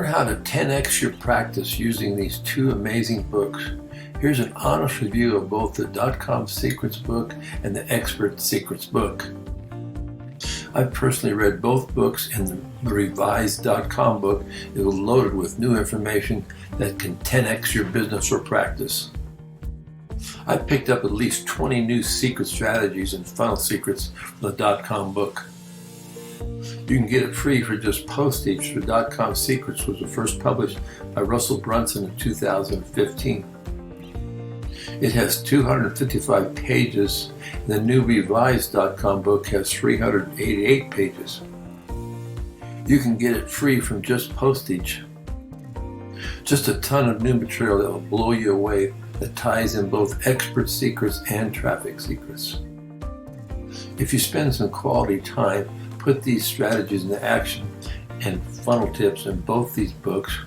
how to 10x your practice using these two amazing books. Here's an honest review of both the DotCom Secrets book and the Expert Secrets book. I've personally read both books, and the revised DotCom book is loaded with new information that can 10x your business or practice. I picked up at least 20 new secret strategies and funnel secrets from the DotCom book. You can get it free for just postage. The DotCom Secrets was first published by Russell Brunson in 2015. It has 255 pages, and the new revised DotCom book has 388 pages. You can get it free from just postage. Just a ton of new material that will blow you away that ties in both expert secrets and traffic secrets. If you spend some quality time, put these strategies into action and funnel tips in both these books,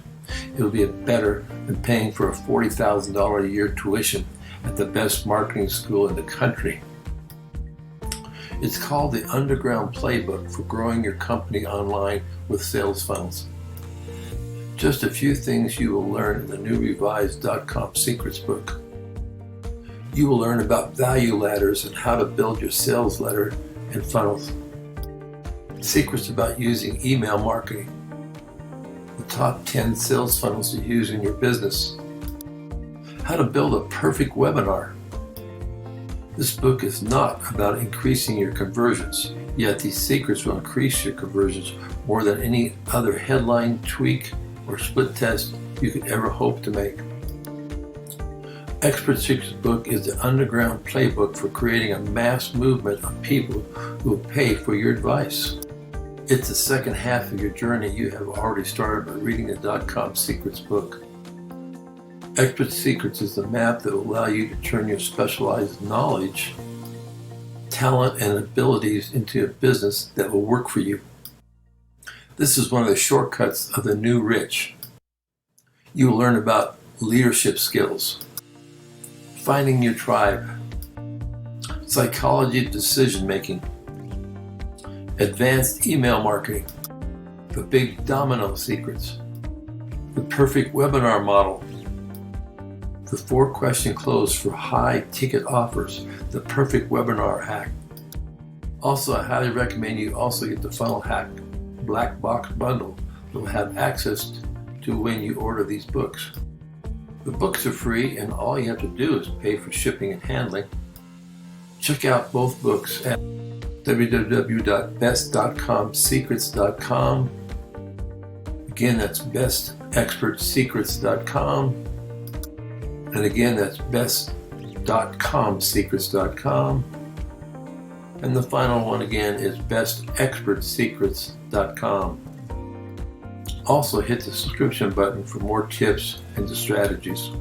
it will be better than paying for a $40,000 a year tuition at the best marketing school in the country. It's called the Underground Playbook for growing your company online with sales funnels. Just a few things you will learn in the new revised DotCom Secrets book. You will learn about value ladders and how to build your sales letter and funnels. Secrets about using email marketing. The top 10 sales funnels to use in your business. How to build a perfect webinar. This book is not about increasing your conversions, yet these secrets will increase your conversions more than any other headline, tweak, or split test you could ever hope to make. Expert Secrets book is the underground playbook for creating a mass movement of people who will pay for your advice. It's the second half of your journey you have already started by reading the DotCom Secrets book. Expert Secrets is the map that will allow you to turn your specialized knowledge, talent, and abilities into a business that will work for you. This is one of the shortcuts of the new rich. You will learn about leadership skills, finding your tribe, psychology of decision making, advanced email marketing, the big domino secrets, the perfect webinar model, the 4-question close for high ticket offers, the perfect webinar hack. Also, I highly recommend you also get the funnel hack black box bundle that will have access to when you order these books. The books are free, and all you have to do is pay for shipping and handling. Check out both books at www.best.comsecrets.com. Again, that's bestexpertsecrets.com. And again, that's best.comsecrets.com. And the final one again is bestexpertsecrets.com. Also hit the subscription button for more tips and strategies.